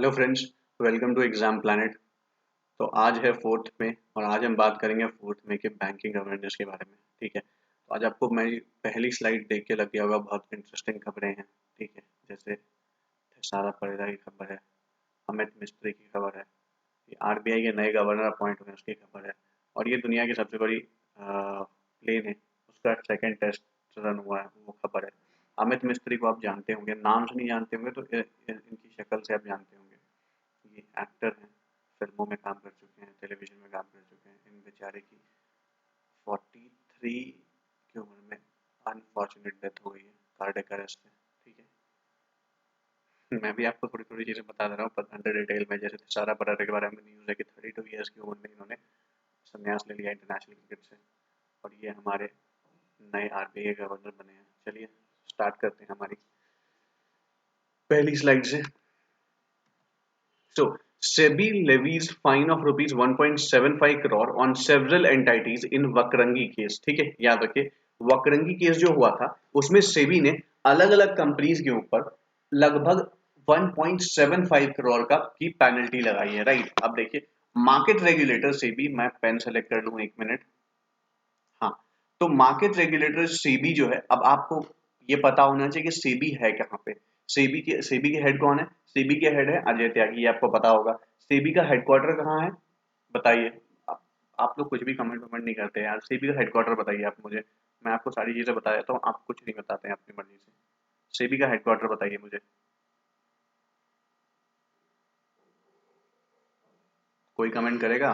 Hello friends, welcome to Exam Planet. तो आज है फोर्थ में और आज हम बात करेंगे फोर्थ में के बैंकिंग अवेयरनेस के बारे में। ठीक है, तो आज आपको मेरी पहली स्लाइड देख के लग गया होगा बहुत इंटरेस्टिंग खबरें हैं। ठीक है, जैसे सारा परिधा की खबर है, अमित मिस्त्री की खबर है, ये आरबीआई के नए गवर्नर अपॉइंट हुए उसकी खबर है, और ये दुनिया की सबसे बड़ी प्लेन है उसका सेकंड टेस्ट रन हुआ है वो खबर है। अमित मिस्त्री को आप जानते होंगे, नाम से नहीं जानते होंगे तो इनकी शक्ल से आप जानते होंगे। ये एक्टर हैं, फिल्मों में काम कर चुके हैं, टेलीविजन में काम कर चुके हैं। इन बेचारे की 43 की उम्र में अनफॉर्चुनेट डेथ हो गई है कार्डियक अरेस्ट से। ठीक है, मैं भी आपको थोड़ी थोड़ी चीज़ें बता दे रहा हूँ पर अंडर डिटेल में। जैसे सारा बराटे के बारे में न्यूज़ है कि 32 ईयर्स की उम्र में इन्होंने संन्यास ले लिया इंटरनेशनल क्रिकेट से, और ये हमारे नए आरबीआई के गवर्नर बने हैं। चलिए स्टार्ट करते हैं हमारी पहली स्लाइड से। So, SEBI levies fine of rupees 1.75 crore on several entities in Vakrangee case. ठीक है, याद रखिए वकरंगी केस जो हुआ था उसमें सेबी ने अलग अलग कंपनीज के ऊपर लगभग 1.75 करोड़ का की पेनल्टी लगाई है। राइट, अब देखिए मार्केट रेगुलेटर सेबी, मैं पेन सेलेक्ट कर लूं एक मिनट। हाँ, तो मार्केट रेगुलेटर सेबी जो है, अब आपको ये पता होना चाहिए कि सेबी है कहाँ पे। सेबी के हेड कौन है? सेबी के हेड है अजय त्यागी, ये आपको पता होगा। सेबी का हेडक्वार्टर कहाँ है बताइए। आप लोग कुछ भी कमेंट वमेंट नहीं करते यार। सेबी का हेडक्वार्टर बताइए आप मुझे, मैं आपको सारी चीजें बता देता हूँ, आप कुछ नहीं बताते हैं अपनी मर्जी से। सेबी का हेडक्वार्टर बताइए मुझे, कोई कमेंट करेगा?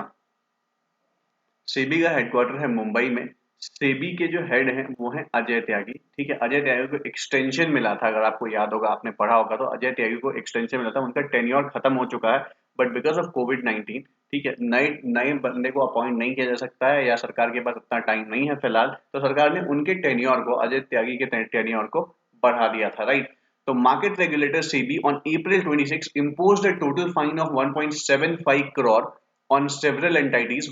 सेबी का हेडक्वार्टर है मुंबई में। सेबी के जो हेड हैं वो हैं अजय त्यागी। ठीक है, अजय त्यागी को एक्सटेंशन मिला था, अगर आपको याद होगा, आपने पढ़ा होगा, तो अजय त्यागी को एक्सटेंशन मिला था। उनका टेन्योर खत्म हो चुका है, बट बिकॉज ऑफ कोविड-19, ठीक है, नए नए बंदे को अपॉइंट नहीं किया जा सकता है या सरकार के पास इतना टाइम नहीं है फिलहाल, तो सरकार ने उनके टेन्योर को, अजय त्यागी के टेन्योर को बढ़ा दिया था। राइट, तो market regulator SEBI on April 26 imposed a total fine of 1.75 crore on several entities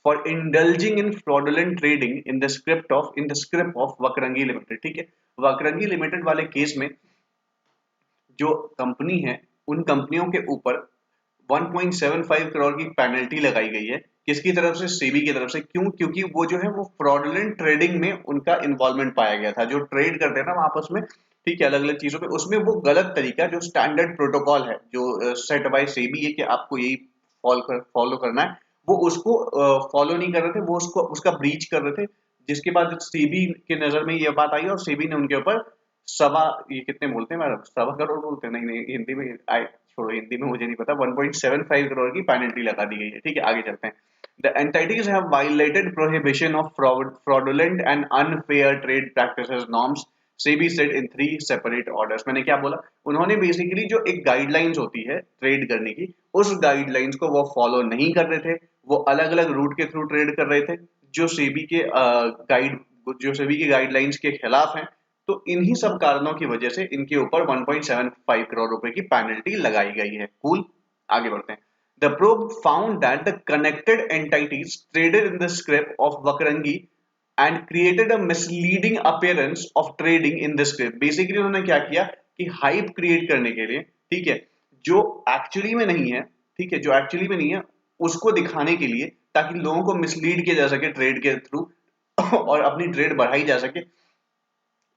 for indulging in fraudulent trading in the script of Vakrangee limited. ठीक है, वकरंगी लिमिटेड वाले केस में जो कंपनी है उन कंपनियों के ऊपर 1.75 करोड़ की पेनल्टी लगाई गई है। किसकी तरफ से? सेबी की तरफ से। क्यों? क्योंकि वो जो है वो फ्रॉडुलेंट ट्रेडिंग में उनका इन्वॉल्वमेंट पाया गया था। जो ट्रेड करते हैं ना आपस में, ठीक है, अलग अलग चीजों पे, उसमें वो गलत तरीका, जो स्टैंडर्ड प्रोटोकॉल है जो सेट बाय सेबी है कि आपको यही फॉलो करना है, वो उसको फॉलो नहीं कर रहे थे, वो उसको उसका ब्रीच कर रहे थे। जिसके बाद सेबी के नजर में ये बात आई और सेबी ने उनके ऊपर सवा, ये कितने बोलते हैं मैडम, 1.25 करोड़ बोलते हैं? नहीं नहीं, हिंदी में आई, छोड़ो हिंदी में मुझे नहीं पता, 1.75 करोड़ की पेनल्टी लगा दी गई है। ठीक है, आगे चलते हैं। The entities have violated prohibition of fraudulent and unfair trade practices norms, SEBI said in 3 separate orders। मैंने क्या बोला? उन्होंने बेसिकली जो एक गाइडलाइंस होती है ट्रेड करने की, उस गाइडलाइंस को वो फॉलो नहीं कर रहे थे। वो अलग अलग रूट के थ्रू ट्रेड कर रहे थे जो सेबी के गाइड जो सेबी की गाइडलाइंस के खिलाफ हैं। तो इन्हीं सब कारणों की वजह से इनके ऊपर 1.75 करोड़ रुपए की पेनल्टी लगाई गई है। कूल, आगे बढ़ते हैं। The probe found that the connected entities traded in the script of Vakrangi and created a misleading appearance of trading in the script। Basically उन्होंने क्या किया कि हाइप क्रिएट करने के लिए, ठीक है, जो एक्चुअली में नहीं है, ठीक है, जो एक्चुअली में नहीं है उसको दिखाने के लिए, ताकि लोगों को मिसलीड किया जा सके ट्रेड के थ्रू और अपनी ट्रेड बढ़ाई जा सके,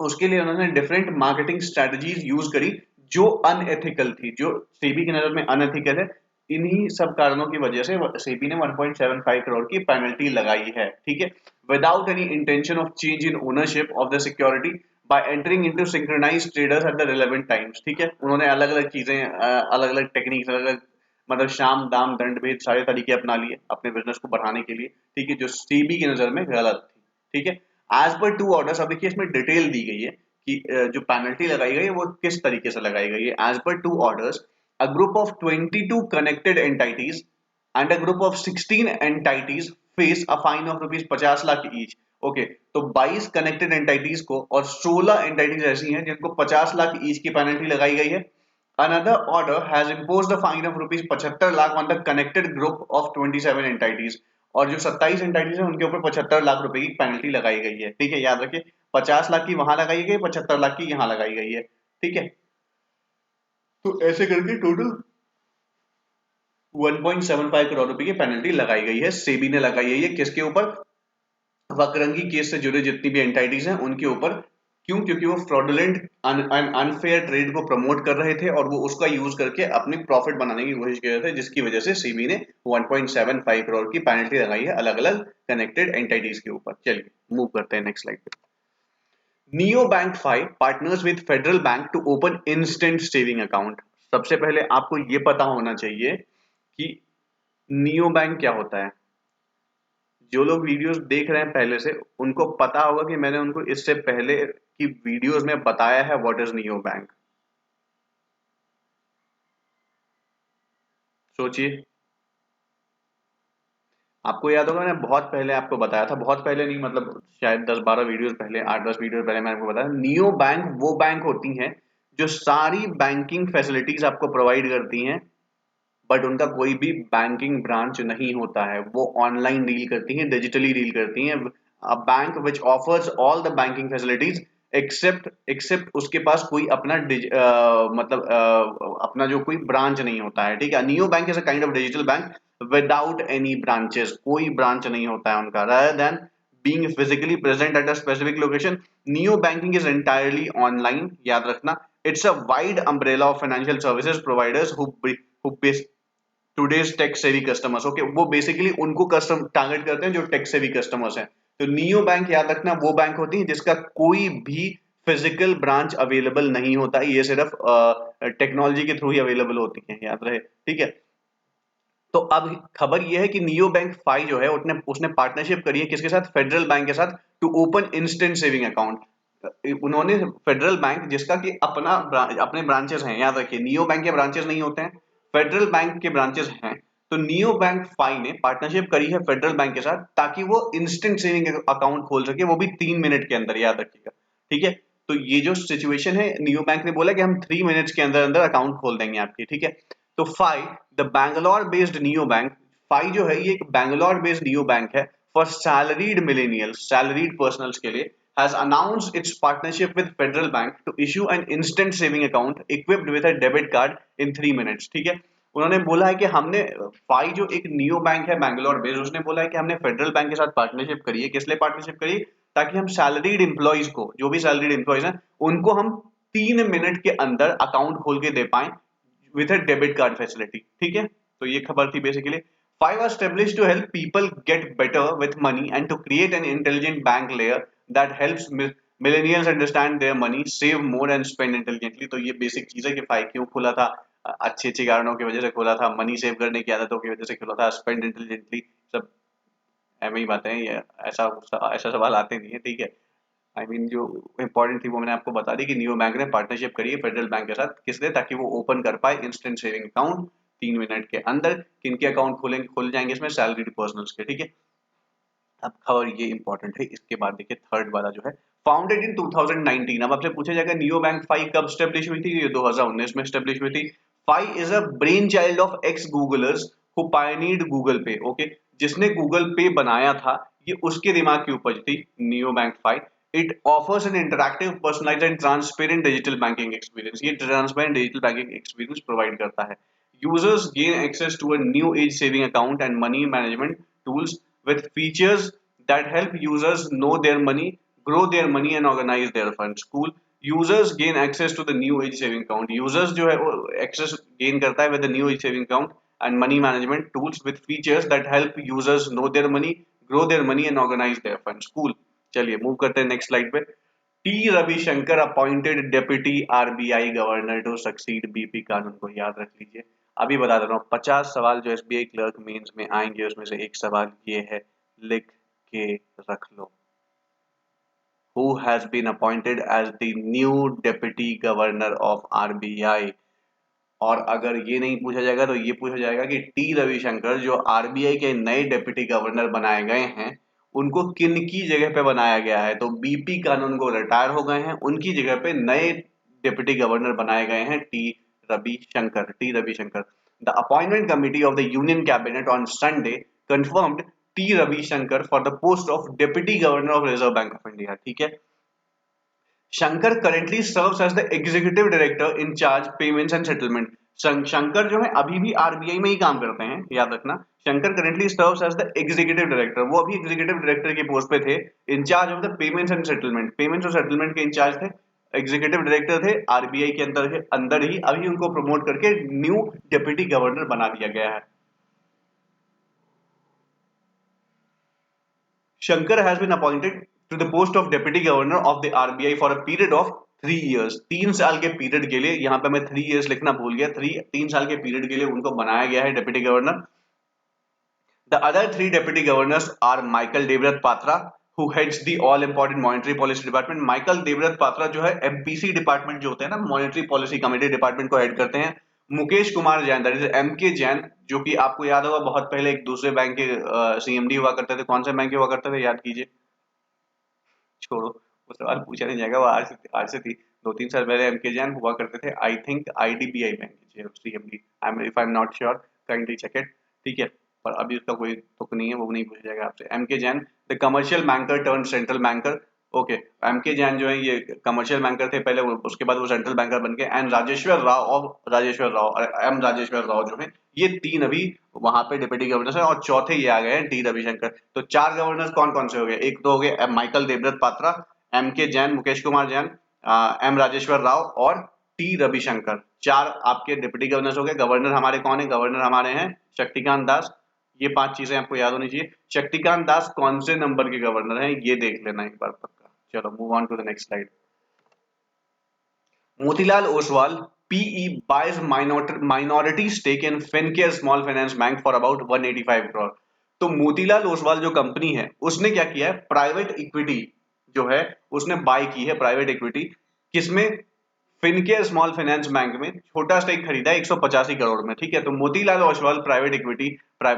उसके लिए उन्होंने डिफरेंट मार्केटिंग स्ट्रेटजीज यूज करी जो अनएथिकल थी, जो सेबी की नजर में अनएथिकल है। इन्हीं सब कारणों की वजह से सेबी ने 1.75 करोड़ की पेनल्टी लगाई है। ठीक है, without any intention of change in ownership of the security by entering into synchronised traders at the relevant times. ठीक है, उन्होंने अलग अलग चीजें, अलग अलग टेक्निक्स, अलग अलग मतलब शाम दाम दंड भेद सारे तरीके अपना लिए अपने बिजनेस को बढ़ाने के लिए। ठीक है, जो सेबी की नजर में गलत थी। ठीक है, एज पर 2 ऑर्डर्स, अब देखिए इसमें डिटेल दी गई है कि जो पेनल्टी लगाई गई है वो किस तरीके से लगाई गई है। As per 2 orders, a group of 22 connected entities and a group of 16 entities face a fine of rupees 50 lakh each. Okay, तो 22 कनेक्टेड एंटाइटीज को और 16 एंटाइटीज ऐसी हैं जिनको 50 लाख ईच की पेनल्टी लगाई गई है। Another order has imposed a fine of rupees 75 lakh on the connected group of 27 entities। और जो 27 एंटाइटीज है उनके ऊपर 75 लाख रुपए की पेनल्टी लगाई गई है। ठीक है, याद रखिए 50 लाख की वहां लगाई गई, 75 लाख की यहां लगाई गई है। ठीक है, तो ऐसे करके टोटल 1.75 करोड़ रुपए की पेनल्टी लगाई गई है, सेबी ने लगाई है। ये किसके ऊपर? वकरंगी केस से जुड़े जितनी भी एंटाइटीज हैं उनके ऊपर। क्यों? क्योंकि वो फ्रॉडुलेंट अनफेयर ट्रेड को प्रमोट कर रहे थे और वो उसका यूज करके अपनी प्रॉफिट बनाने की कोशिश कर रहे थे, जिसकी वजह से सेबी ने 1.75 करोड़ की पेनल्टी लगाई है अलग अलग कनेक्टेड एंटाइटीज के ऊपर। चलिए मूव करते हैं नेक्स्ट स्लाइड पे। Neo bank 5 partners with Federal Bank to open instant saving account. सबसे पहले आपको ये पता होना चाहिए कि नियो बैंक क्या होता है। जो लोग वीडियोस देख रहे हैं पहले से, उनको पता होगा कि मैंने उनको इससे पहले की वीडियोस में बताया है व्हाट इज नियो बैंक। सोचिए, आपको याद होगा मैंने बहुत पहले आपको बताया था, बहुत पहले नहीं मतलब शायद 10-12 वीडियोस पहले, 8-10 वीडियो पहले मैंने आपको बताया नियो बैंक वो बैंक होती हैं जो सारी बैंकिंग फैसिलिटीज आपको प्रोवाइड करती हैं, बट उनका कोई भी बैंकिंग ब्रांच नहीं होता है। वो ऑनलाइन डील करती हैं, डिजिटली डील करती हैं। A bank which offers all the banking facilities except उसके पास कोई अपना अपना जो कोई ब्रांच नहीं होता है। ठीक है, neo bank is a kind of digital bank without any branches, कोई ब्रांच नहीं होता है उनका। rather than being physically present at a specific location, neo banking is entirely online, याद रखना। It's a wide umbrella of financial services providers who today's tech savvy customers. Okay, वो basically उनको custom target करते हैं जो tech savvy customers हैं। तो neo bank याद रखना वो बैंक होती है जिसका कोई भी फिजिकल ब्रांच अवेलेबल नहीं होता है, ये सिर्फ टेक्नोलॉजी के थ्रू ही अवेलेबल होती है, याद रहे। ठीक है, तो अब खबर यह है कि नियो बैंक 5 जो है उसने पार्टनरशिप करी है किसके साथ? फेडरल बैंक के साथ, to open instant saving account. उन्होंने फेडरल बैंक जिसका कि अपने ब्रांचेस हैं, याद रखिए नियो बैंक के ब्रांचेस नहीं होते हैं, फेडरल बैंक के ब्रांचेस हैं। तो नियो बैंक 5 ने पार्टनरशिप करी है फेडरल बैंक के साथ ताकि वो इंस्टेंट सेविंग अकाउंट खोल सके, वो भी 3 मिनट के अंदर, याद रखिएगा। ठीक है, तो ये जो सिचुएशन है, नियो बैंक ने बोला कि हम 3 मिनट्स के अंदर अंदर अकाउंट खोल देंगे आपकी। ठीक है, तो Fi the Bangalore based neo bank, Fi जो है ये एक बैंगलोर बेस्ड नियो बैंक है for salaried millennials, salaried personals के लिए, has announced its partnership with Federal Bank to issue an instant saving account equipped with a debit card in 3 minutes। ठीक है, उन्होंने बोला है कि हमने, फाई जो एक नियो बैंक है बैंगलोर बेस्ड, उसने बोला है कि हमने फेडरल बैंक के साथ पार्टनरशिप करी है। किस लिए पार्टनरशिप करी? ताकि हम सैलरीड एम्प्लॉइज को, जो भी सैलरीड एम्प्लॉइज हैं, उनको हम 3 मिनट के अंदर अकाउंट खोल के दे पाए with a debit card facility। ठीक है, तो ये खबर थी basically. Five are established to help people get better with money and to create an intelligent bank layer that helps millennials understand their money, save more and spend intelligently। तो ये basic चीज है कि फाइव क्यों खुला था, अच्छे अच्छे कारणों की वजह से खुला था, मनी सेव करने की आदतों की वजह से खुला था, स्पेंड इंटेलिजेंटली, सब एम ही बातें हैं ये, ऐसा ऐसा सवाल आते नहीं है। ठीक है, जो इंपॉर्टेंट थी वो मैंने आपको बता दी कि नियो बैंक ने पार्टनरशिप करी है फेडरल बैंक के साथ, किस लिए? ताकि वो ओपन कर पाए इंस्टेंट सेविंग अकाउंट 3 मिनट के अंदर। किनके अकाउंट खुल जाएंगे इसमें? सैलरीड पर्सनल्स के। ठीक है, अब खबर ये इंपॉर्टेंट है, इसके बाद देखिए थर्ड वाला जो है, फाउंडेड इन 2019। अब आपसे पूछा जाएगा नियो बैंक 5 कब स्टेब्लिश हुई थी? ये 2019 में स्टेब्लिश हुई थी। 5 is a brain child of ex Googlers who pioneered Google Pay. Okay, जिसने गूगल पे बनाया था, ये उसके दिमाग की उपज थी neo bank 5। It offers an interactive, personalised and transparent digital banking experience. ये transparent digital banking experience provide करता है। Users gain access to a new age saving account and money management tools with features that help users know their money, grow their money and organize their funds। Cool। Users gain access to the new age saving account। Users जो है वो access gain करता है with the new age saving account and money management tools with features that help users know their money, grow their money and organize their funds। Cool। चलिए move करते हैं next slide पे। T Ravishankar appointed deputy RBI governor to succeed BP Kanungo को, याद रख लीजिए। अभी बता देता हूँ, 50 सवाल जो एसबीआई क्लर्क मेंस में आएंगे उसमें से एक सवाल ये है, लिख के रख लो। Who has been appointed as the new deputy governor of RBI? और अगर ये नहीं पूछा जाएगा तो ये पूछा जाएगा कि टी रविशंकर जो आरबीआई के नए डेप्यूटी गवर्नर बनाए गए हैं, उनको किन की जगह पे बनाया गया है? तो बीपी कानून को रिटायर हो गए हैं, उनकी जगह पे नए डेप्यूटी गवर्नर बनाए गए हैं T Ravishankar. The appointment committee of the union cabinet on Sunday confirmed T Ravishankar for the post of deputy governor of reserve bank of India. ठीक है, Shankar currently serves as the executive director in charge payments and settlement। Shankar जो है अभी भी RBI में ही काम करते हैं, याद रखना। Shankar currently serves as the executive director, वो अभी एग्जीक्यूटिव डायरेक्टर की पोस्ट पे थे, incharge of the payments and settlement, payments और सेटलमेंट के इंचार्ज थे, एग्जीक्यूटिव डायरेक्टर थे आरबीआई के अंदर ही अभी उनको प्रमोट करके न्यू डिप्टी गवर्नर बना दिया गया है। Shankar has been appointed to the post of Deputy Governor of the RBI for a period of 3 years। 3 साल के पीरियड के लिए, यहाँ पे मैं 3 years लिखना भूल गया, 3 साल के पीरियड के लिए उनको बनाया गया है deputy governor. The other three deputy governors are Michael Devratt Patra, who heads the all important monetary policy department। Michael Devratt Patra जो है MPC डिपार्टमेंट जो होते हैं ना, मॉनेटरी पॉलिसी कमेटी डिपार्टमेंट को हेड करते हैं। Mukesh Kumar Jain, that is MK Jain, जो कि आपको याद होगा बहुत पहले एक दूसरे बैंक के CMD हुआ करते थे। कौन से बैंक के हुआ करते थे, याद कीजिए। छोड़ो, वो सवाल पूछा नहीं जाएगा, वो आज से थी 2-3 साल पहले MK जैन हुआ करते थे, आई थिंक IDBI बैंक के CMD, if I am not sure, kindly check it. ठीक है, पर अभी उसका कोई तुक नहीं है, वो नहीं पूछा जाएगा आपसे। MK Jain the commercial banker turn central banker. Okay, MK Jain जो है ये कमर्शियल बैंकर थे पहले, उसके बाद वो सेंट्रल बैंकर बन गए। एंड राजेश्वर राव और राजेश्वर राव जो है, ये तीन अभी वहां पे डिप्टी गवर्नर है, और चौथे ये आ गए हैं टी रविशंकर। तो 4 गवर्नर कौन कौन से हो गए, एक तो हो गए Michael Devvrat Patra, MK Jain, Mukesh Kumar Jain, M Rajeshwar Rao और टी रविशंकर। 4 आपके डिप्टी गवर्नर हो गए। गवर्नर हमारे कौन है, गवर्नर हमारे हैं शक्तिकांत दास। ये 5 चीजें आपको याद होनी चाहिए। शक्तिकांत दास कौन से नंबर के गवर्नर हैं, ये देख लेना एक बार पक्का। चलो move on to the next slide. Motilal Oswal, PE, buys minority stake in Fincare Small Finance Bank for about 185 crore। तो मोतीलाल ओसवाल जो कंपनी है, उसने क्या किया है, प्राइवेट इक्विटी जो है उसने बाय की है, प्राइवेट इक्विटी किसमें, फिनकेयर स्मॉल फाइनेंस बैंक में छोटा स्टेक खरीदा है 185 करोड़ में। ठीक है, तो Motilal Oswal private equity,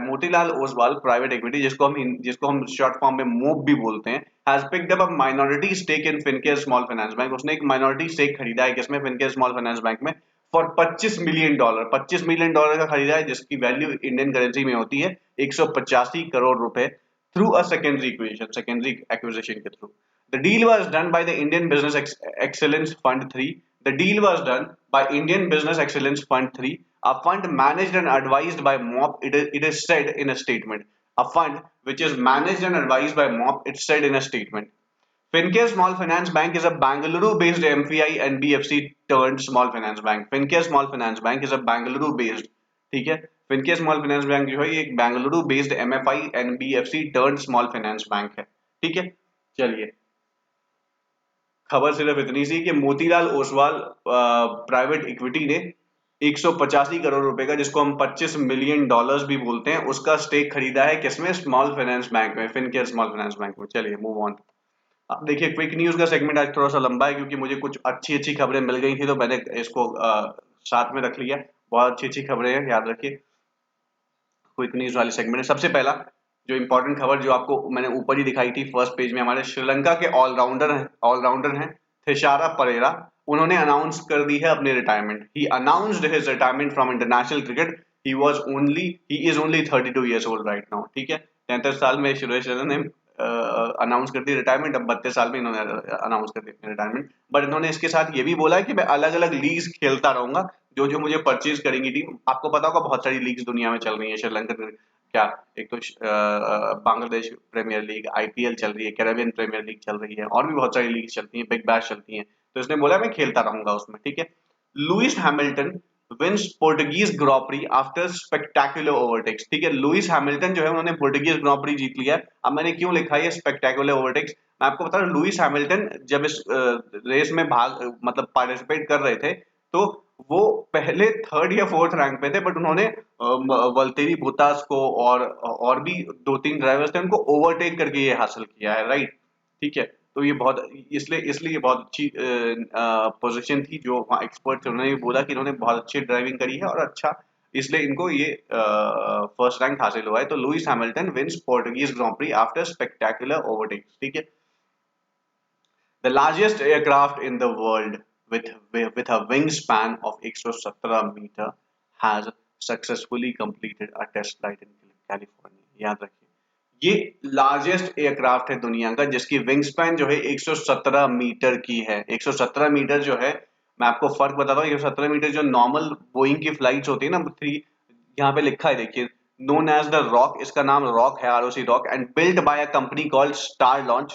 Motilal Oswal private equity, जिसको हम शॉर्ट फॉर्म में मोब भी बोलते हैं, has picked up a minority stake in Fincare small finance bank. उसने एक माइनॉरिटी स्टेक खरीदा है किसमें, फिनकेयर स्मॉल फाइनेंस बैंक में, फॉर $25 मिलियन। $25 मिलियन का खरीदा है, जिसकी वैल्यू इंडियन करेंसी में होती है 185 करोड़ रुपए, थ्रू अ सेकेंडरी एक्विजिशन के through. The deal was done by the Indian Business Excellence Fund 3। The deal was done by Indian Business Excellence Fund 3, a fund managed and advised by MOP. It is said in a statement. A fund which is managed and advised by MOP, it said in a statement. Fincare Small Finance Bank is a Bangalore-based MFI NBFC turned small finance bank. Fincare Small Finance Bank is a Bangalore-based, ठीक है, Fincare Small Finance Bank जो है ये एक Bangalore-based MFI NBFC turned small finance bank है। ठीक है, चलिए खबर सिर्फ इतनी सी कि मोतीलाल ओसवाल प्राइवेट इक्विटी ने 185 करोड़ रुपए का, जिसको हम $25 मिलियन भी बोलते हैं, उसका स्टेक खरीदा है किसमें, स्मॉल फाइनेंस बैंक में, फिनकेयर स्मॉल फाइनेंस बैंक में। चलिए मूव ऑन। अब देखिए क्विक न्यूज का सेगमेंट आज थोड़ा सा लंबा है, क्योंकि मुझे कुछ अच्छी अच्छी खबरें मिल गई थी, तो मैंने इसको साथ में रख लिया। बहुत अच्छी अच्छी खबरें हैं, याद रखिए। क्विक न्यूज वाले सेगमेंट में सबसे पहला जो इंपॉर्टेंट खबर जो आपको मैंने ऊपर ही दिखाई थी फर्स्ट पेज में, हमारे श्रीलंका के ऑलराउंडर हैं थिशारा परेरा। उन्होंने अनाउंस कर दी है अपनी retirement. He announced his retirement from international cricket. He is only 32 years old right now. ठीक है, 33 साल में सुरेश रैना ने अनाउंस कर दी रिटायरमेंट। अब 32 साल में इन्होंने अनाउंस कर दी रिटायरमेंट। बट इन्होंने इसके साथ ये भी बोला कि मैं अलग अलग लीग्स खेलता रहूंगा, जो जो मुझे परचेज करेंगी टीम। आपको पता होगा बहुत सारी लीग्स दुनिया में चल रही है श्रीलंका, क्या एक तो बांग्लादेश प्रीमियर लीग, IPL चल रही है, कैरेबियन प्रीमियर लीग चल रही है, और भी बहुत सारी लीग चलती हैं, बिग बैश चलती हैं। तो इसने बोला मैं खेलता रहूंगा उसमें। ठीक है, Lewis Hamilton wins Portuguese grand prix after spectacular overtakes. ठीक है, लुइस हैमिल्टन जो है उन्होंने पोर्टुगीज ग्रॉ प्री जीत लिया। अब मैंने क्यों लिखा है स्पेक्टेकुलर ओवरटेक्स, मैं आपको बता रहा हूँ। लुइस हैमिल्टन जब इस रेस में भाग मतलब पार्टिसिपेट कर रहे थे, तो वो पहले 3rd या 4th रैंक पे थे, बट उन्होंने वल्टेरी बोटास को और भी 2-3 ड्राइवर्स थे, उनको ओवरटेक करके ये हासिल किया है। राइट, ठीक है, तो ये बहुत इसलिए ये बहुत अच्छी पोजीशन थी। जो वहाँ एक्सपर्ट थे उन्होंने भी बोला कि इन्होंने बहुत अच्छी ड्राइविंग करी है, और अच्छा इसलिए इनको ये फर्स्ट रैंक हासिल हुआ है। तो लुइस हैमिल्टन विंस पोर्टुगीज ग्रां प्री आफ्टर स्पेक्टेकुलर ओवरटेक्स। ठीक है, the largest aircraft in the world with a wingspan of 117 meter has successfully completed a test flight in California। याद रखिए, ये लार्जेस्ट एयरक्राफ्ट है दुनिया का जिसकी विंग स्पैन जो है 117 मीटर की है। 117 मीटर जो है मैं आपको फर्क बताता हूँ, ये 17 मीटर जो नॉर्मल बोइंग की फ्लाइट्स होती है ना, थ्री, यहाँ पे लिखा है देखिए, नोन एज द रॉक, इसका नाम रॉक है, R O C Roc, and build by a company called Star Launch,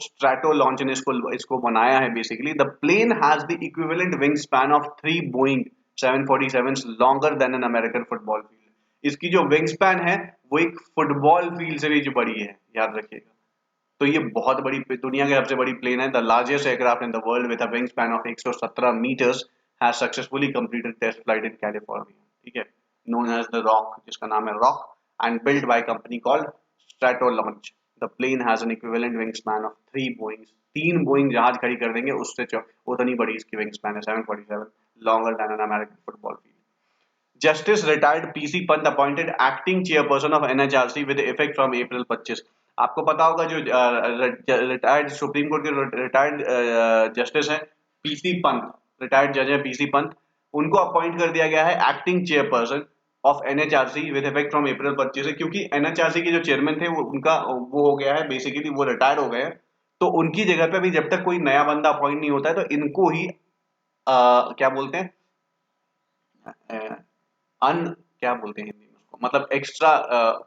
Strato Launch ने इसको बनाया है। Basically the plane has the equivalent wing span of 3 Boeing 747 longer than an American football field. इसकी जो wing span है वो एक फुटबॉल फील्ड से भी जो बड़ी है, याद रखिएगा। तो ये बहुत बड़ी, दुनिया की सबसे बड़ी प्लेन है। The largest aircraft in the world with a wing span of 117 metres has successfully completed test flight in California, ठीक है, नोन एज द रॉक, जिसका नाम है Roc, and build by company called Strato Launch. The plane has an equivalent wing span of 3 Boeing, 3 Boeing जहाज खड़ी कर देंगे उससे उतनी बड़ी इसकी विंग स्पैन है, 747, longer than an American football field. Justice retired PC Pant appointed acting chairperson of NHRC with effect from April 25। आपको पता होगा जो रिटायर्ड सुप्रीम कोर्ट के रिटायर्ड जस्टिस हैं पीसी पंत, रिटायर्ड जज है पीसी पंत, उनको अपॉइंट कर दिया गया है acting chairperson of NHRC with effect from April 25 से, क्योंकि एनएचआरसी के जो चेयरमैन थे वो हो गया है, बेसिकली वो रिटायर हो गए हैं। तो उनकी जगह पे भी जब तक कोई नया बंदा अपॉइंट नहीं होता है तो इनको ही क्या बोलते हैं, अन क्या बोलते हैं हिंदी में उसको, मतलब एक्स्ट्रा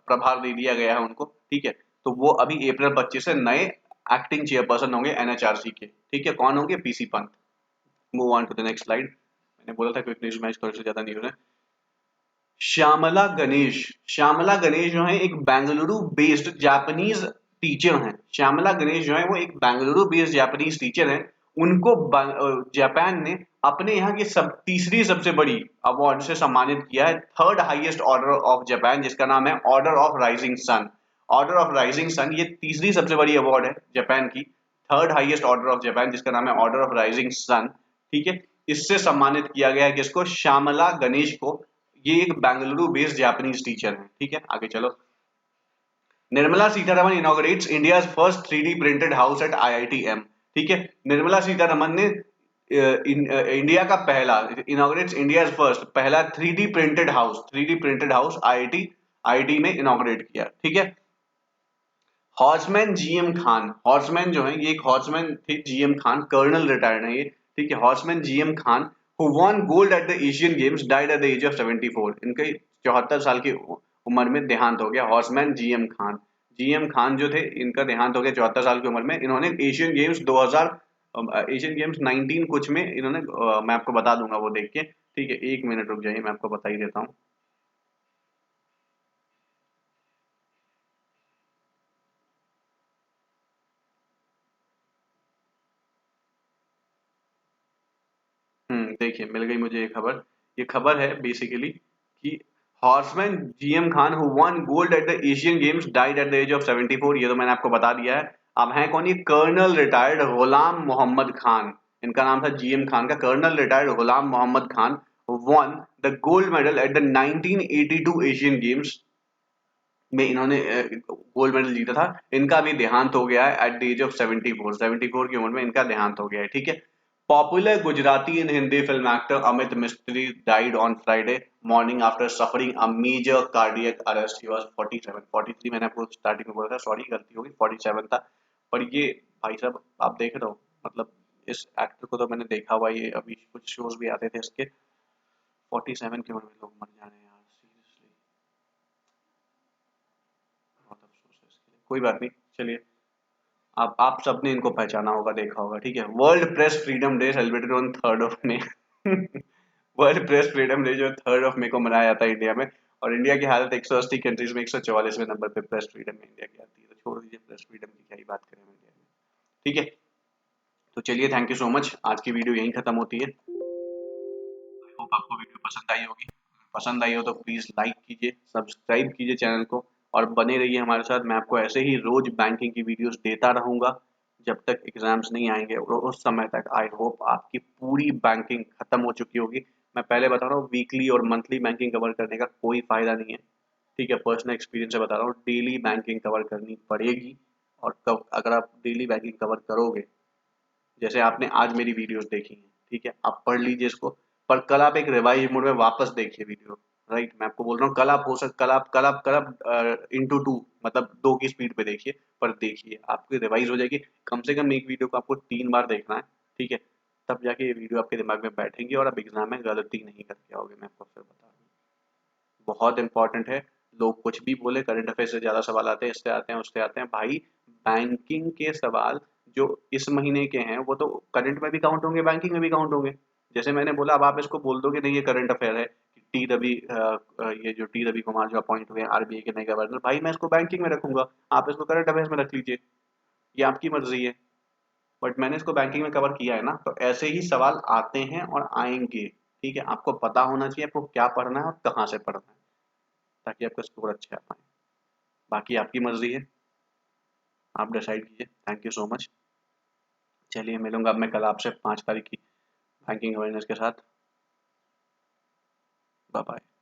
प्रभार दे दिया गया है उनको, ठीक है। तो वो अभी अप्रैल 25 से नए एक्टिंग चेयरपर्सन होंगे एनएचआरसी के, ठीक है। कौन होंगे? P C Pant. Move on to the next slide. मैंने बोला था क्विक न्यूज मैच थोड़ी सी ज्यादा न्यूज है। श्यामला गणेश, श्यामला गणेश जो है एक बेंगलुरु बेस्ड जापानीज टीचर हैं। श्यामला गणेश जो है वो एक बेंगलुरु बेस्ड जापानीज टीचर हैं। उनको जापान ने अपने यहाँ की तीसरी सबसे बड़ी अवार्ड से सम्मानित किया है, third highest order of Japan, जिसका नाम है Order of Rising Sun. Order of Rising Sun ये तीसरी सबसे बड़ी अवार्ड है जापान की, third highest order of Japan, जिसका नाम है ऑर्डर ऑफ राइजिंग सन, ठीक है। इससे सम्मानित किया गया है किसको? श्यामला गणेश को। ये एक बेंगलुरु बेस्ड जापानीज टीचर है, ठीक है। आगे चलो। Nirmala Sitharaman inaugurates India first 3D printed house at IITM, ठीक है। निर्मला सीतारमन ने इंडिया का पहला, इनॉग्रेट्स इंडिया फर्स्ट, पहला 3D printed house, 3D printed house IIT में इनॉग्रेट किया, ठीक है। हॉर्समैन जीएम खान, हॉर्समैन जो है ये एक हॉर्समैन थे, जीएम खान कर्नल रिटायर्ड है ये, ठीक है। Horseman G M Khan who won gold at the Asian Games died at the age of 74। इनके 74 साल की उम्र में देहांत हो गया। Horseman G M Khan, GM Khan जो थे इनका देहांत हो गया 74 साल की उम्र में। इन्होंने एशियन गेम्स 2000, एशियन गेम्स 19 कुछ में इन्होंने मैं आपको बता दूंगा वो देख के, ठीक है। एक मिनट रुक जाइए, मैं आपको बता ही देता हूँ। देखिए मिल गई मुझे ये खबर। ये खबर है बेसिकली कि horseman G M Khan who won gold at the Asian Games died at the age of 74। ये तो मैंने आपको बता दिया है। अब हैं कौन? ये कर्नल रिटायर्ड गुलाम मोहम्मद खान, इनका नाम था जीएम खान का। Colonel retired Ghulam Mohammad Khan won the gold medal at the 1982 Asian Games में, इन्होंने गोल्ड मेडल जीता था। इनका अभी देहांत हो गया है एट द एज ऑफ 74, 74 की उम्र में इनका देहांत हो गया है, ठीक है। Popular Gujarati and Hindi film actor Amit Mistry died on Friday morning after suffering a major cardiac arrest. He was 47, 43 मैंने आपको स्टार्टिंग में बोला था, सॉरी गलती होगी, 47 था। पर ये भाई साहब आप देख रहे हो, मतलब इस एक्टर को तो मैंने देखा हुआ, ये अभी कुछ शोज भी आते थे इसके। 47 की उम्र में लोग मर जा रहे हैं यार, सीरियसली बहुत अफसोस है इसके लिए। कोई बात नहीं, चलिए। आप सबने इनको पहचाना होगा, देखा होगा, ठीक है। World press freedom day celebrated on 3 May. World press freedom day जो 3 मई को मनाया जाता है इंडिया में। और इंडिया की हालत 180 कंट्रीज में 144वें नंबर पे प्रेस फ्रीडम में इंडिया की आती है। तो छोड़ दीजिए प्रेस फ्रीडम की, क्या ही बात करें इंडिया में, ठीक है। तो चलिए, थैंक यू सो मच, आज की वीडियो यहीं खत्म होती है। आई होप आपको वीडियो पसंद आई होगी। पसंद आई हो तो प्लीज लाइक कीजिए, सब्सक्राइब कीजिए चैनल को, और बने रहिए हमारे साथ। मैं आपको ऐसे ही रोज बैंकिंग की वीडियोस देता रहूंगा जब तक एग्जाम्स नहीं आएंगे, और उस समय तक आई होप आपकी पूरी बैंकिंग खत्म हो चुकी होगी। मैं पहले बता रहा हूँ, वीकली और मंथली बैंकिंग कवर करने का कोई फायदा नहीं है, ठीक है। पर्सनल एक्सपीरियंस से बता रहा हूँ, डेली बैंकिंग कवर करनी पड़ेगी। और अगर आप डेली बैंकिंग कवर करोगे, जैसे आपने आज मेरी वीडियोस देखी हैं, ठीक है, आप पढ़ लीजिए इसको, पर कल आप एक रिवाइज मोड में वापस देखिए वीडियो, राइट। मैं आपको बोल रहा हूँ, कल आप हो सकता, कल आप इंटू टू, मतलब 2 की स्पीड पे देखिए, पर देखिए आपकी रिवाइज हो जाएगी। कम से कम एक वीडियो को आपको 3 बार देखना है, ठीक है। तब जाके ये वीडियो आपके दिमाग में बैठेंगी और आप एग्जाम में गलती नहीं करके आओगे। मैं आपको फिर बता रहा हूँ, बहुत इंपॉर्टेंट है। लोग कुछ भी बोले, करंट अफेयर से ज़्यादा सवाल आते हैं, इससे आते हैं, उससे आते हैं। भाई बैंकिंग के सवाल जो इस महीने के हैं वो तो करंट में भी काउंट होंगे, बैंकिंग में भी काउंट होंगे। जैसे मैंने बोला, अब आप इसको बोल दो कि नहीं ये करंट अफेयर है, टी रवि ये जो टी रवि कुमार जो अपॉइंट हुए हैं आरबीआई के नए गवर्नर, भाई मैं इसको बैंकिंग में रखूंगा, आप इसको करंट अफेयर्स में रख लीजिए, ये आपकी मर्जी है। बट मैंने इसको बैंकिंग में कवर किया है ना, तो ऐसे ही सवाल आते हैं और आएंगे। ठीक है, आपको पता होना चाहिए आपको क्या पढ़ना है और कहाँ से पढ़ना है, ताकि आपका स्कोर अच्छे आ पाए। बाकी आपकी मर्जी है, आप डिसाइड कीजिए। Thank you so much. चलिए मिलूंगा अब मैं कल आपसे 5 तारीख की बैंकिंग अवेयरनेस के साथ। Bye bye.